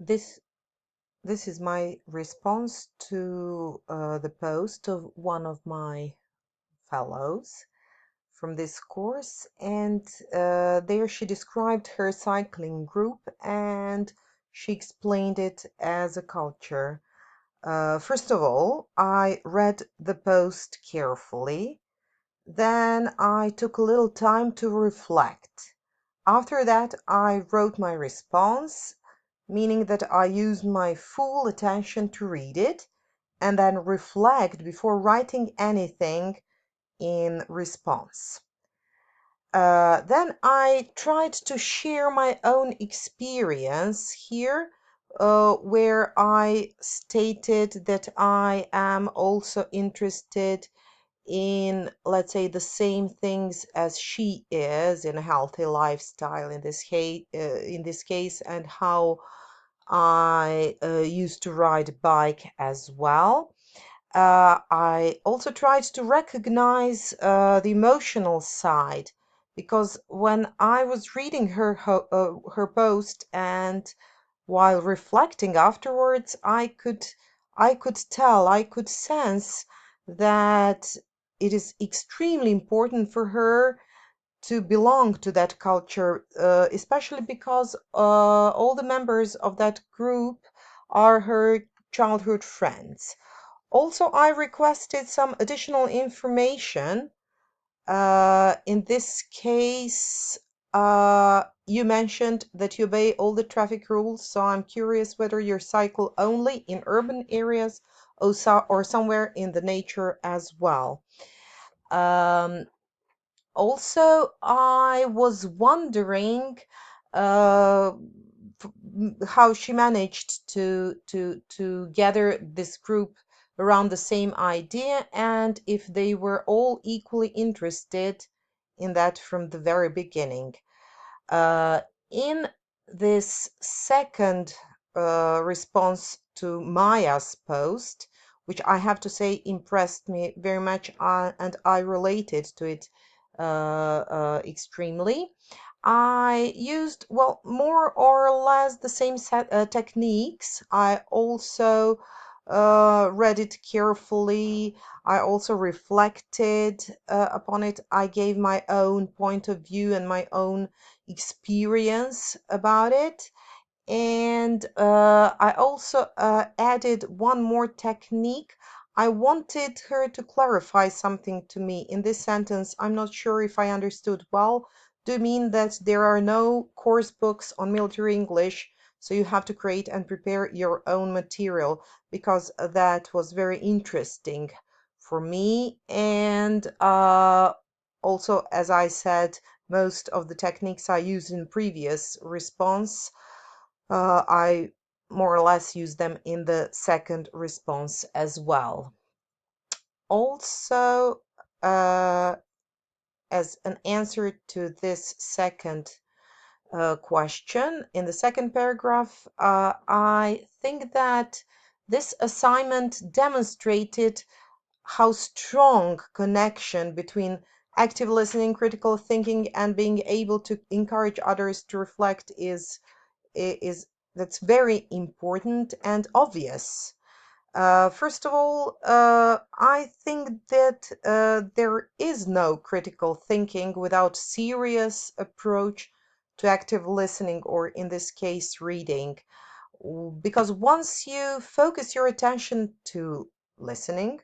this this is my response to the post of one of my fellows from this course, and there she described her cycling group and she explained it as a culture. First of all, I read the post carefully. Then I took a little time to reflect. After that, I wrote my response, meaning that I used my full attention to read it and then reflect before writing anything in response. Then I tried to share my own experience here, where I stated that I am also interested in, let's say, the same things as she is in a healthy lifestyle in this case, and how I used to ride a bike as well. I also tried to recognize the emotional side, because when I was reading her post and while reflecting afterwards, I could tell, I could sense that it is extremely important for her to belong to that culture, especially because all the members of that group are her childhood friends. Also, I requested some additional information. In this case, you mentioned that you obey all the traffic rules, so I'm curious whether you cycle only in urban areas or somewhere in the nature as well. Um, Also, I was wondering uh, how she managed to gather this group around the same idea, and if they were all equally interested in that from the very beginning. Uh, in this second response to Maya's post, which I have to say impressed me very much, and I related to it extremely. I used, well, more or less the same techniques. I also read it carefully. I also reflected upon it. I gave my own point of view and my own experience about it. And I also added one more technique. I wanted her to clarify something to me. In this sentence, I'm not sure if I understood well. Do you mean that there are no course books on military English, so you have to create and prepare your own material? Because that was very interesting for me. And also, as I said, most of the techniques I used in previous response, I more or less use them in the second response as well. Also, as an answer to this second question, in the second paragraph, I think that this assignment demonstrated how strong connection between active listening, critical thinking, and being able to encourage others to reflect is that's very important and obvious. First of all, I think that there is no critical thinking without serious approach to active listening, or in this case, reading. Because once you focus your attention to listening,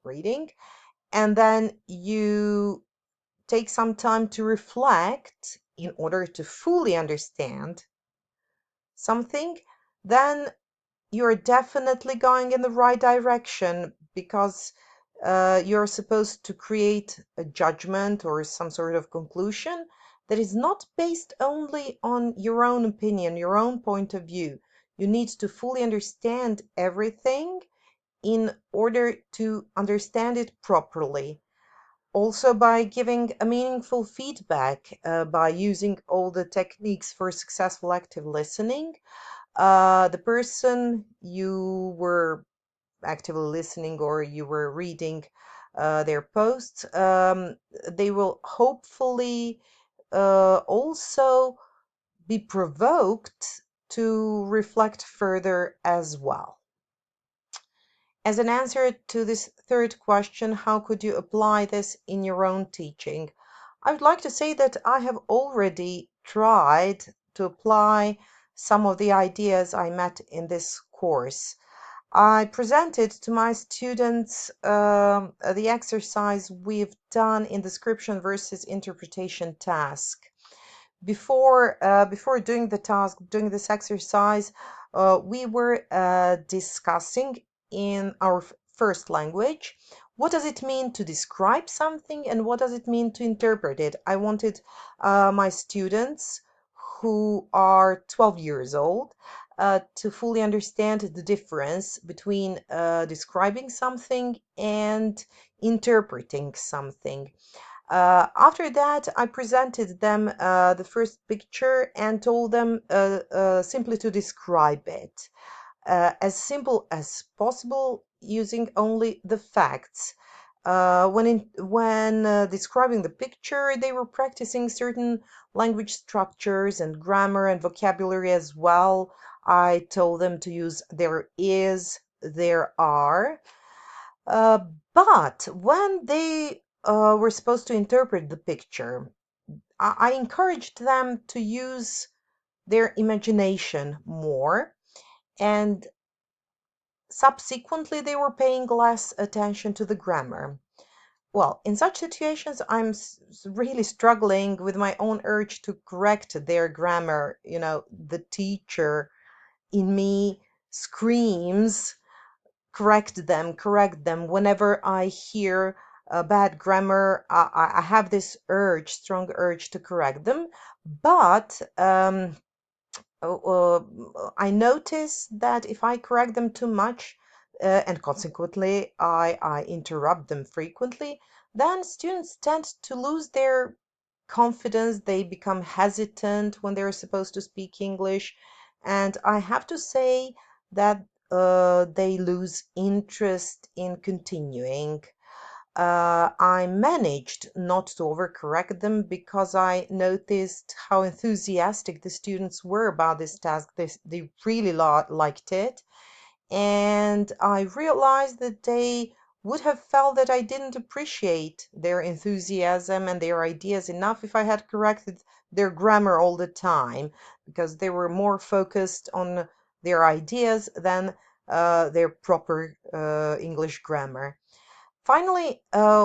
reading, and then you take some time to reflect in order to fully understand something, then you're definitely going in the right direction, because you're supposed to create a judgment or some sort of conclusion that is not based only on your own opinion, your own point of view. You need to fully understand everything in order to understand it properly. Also, by giving a meaningful feedback, by using all the techniques for successful active listening, the person you were actively listening or you were reading their posts, they will hopefully also be provoked to reflect further as well. As an answer to this third question, how could you apply this in your own teaching? I would like to say that I have already tried to apply some of the ideas I met in this course. I presented to my students the exercise we've done in description versus interpretation task. Before doing the task, doing this exercise, we were discussing in our first language what does it mean to describe something and what does it mean to interpret it. I wanted my students who are 12 years old to fully understand the difference between describing something and interpreting something. After that, I presented them the first picture and told them simply to describe it as simple as possible using only the facts. When describing the picture, they were practicing certain language structures and grammar and vocabulary as well. I told them to use there is, there are. Uh, but when they were supposed to interpret the picture, I encouraged them to use their imagination more, and subsequently they were paying less attention to the grammar. Well, in such situations, I'm really struggling with my own urge to correct their grammar. You know, the teacher in me screams, correct them. Whenever I hear bad grammar, I have this strong urge to correct them. But I notice that if I correct them too much, and consequently I interrupt them frequently, then students tend to lose their confidence. They become hesitant when they're supposed to speak English, and I have to say that they lose interest in continuing. I managed not to overcorrect them because I noticed how enthusiastic the students were about this task. They really liked it. And I realized that they would have felt that I didn't appreciate their enthusiasm and their ideas enough if I had corrected their grammar all the time, because they were more focused on their ideas than their proper English grammar. Finally,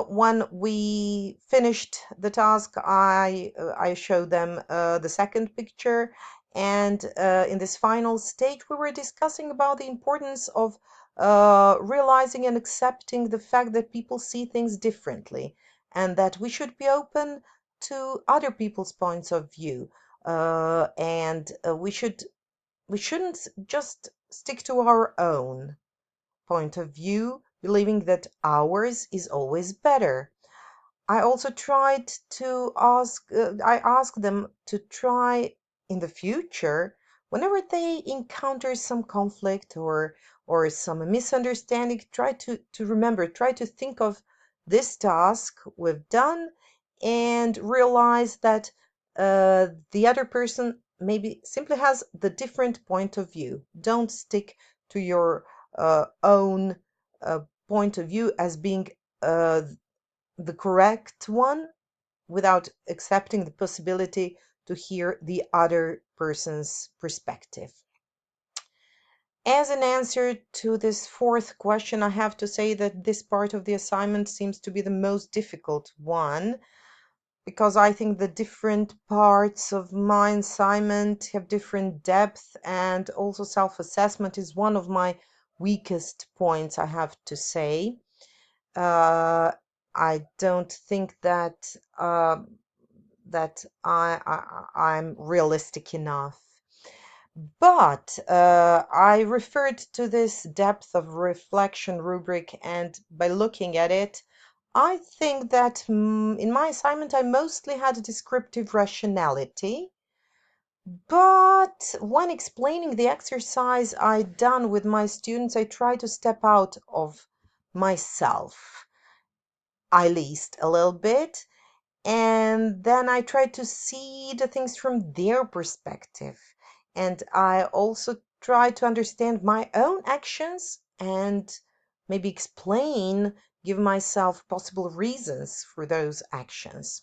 when we finished the task, I showed them the second picture, and in this final stage, we were discussing about the importance of realizing and accepting the fact that people see things differently, and that we should be open to other people's points of view, and we shouldn't just stick to our own point of view, believing that ours is always better. I also tried to I asked them to try in the future, whenever they encounter some conflict or some misunderstanding, try to think of this task we've done and realize that the other person maybe simply has the different point of view. Don't stick to your own point of view as being uh, the correct one without accepting the possibility to hear the other person's perspective. As an answer to this fourth question, I have to say that this part of the assignment seems to be the most difficult one, because I think the different parts of my assignment have different depth, and also self-assessment is one of my weakest points, I have to say. I don't think that I'm realistic enough. But I referred to this depth of reflection rubric, and by looking at it, I think that in my assignment I mostly had a descriptive rationality. But when explaining the exercise I done with my students, I try to step out of myself. I list a little bit, and then I try to see the things from their perspective. and I also try to understand my own actions and maybe explain, give myself possible reasons for those actions.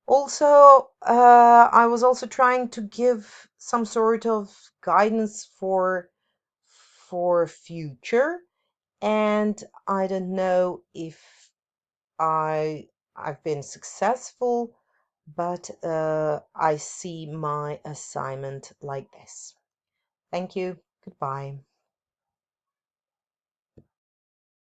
Also, I was also trying to give some sort of guidance for future, and I don't know if I've been successful, but I see my assignment like this. Thank you. Goodbye.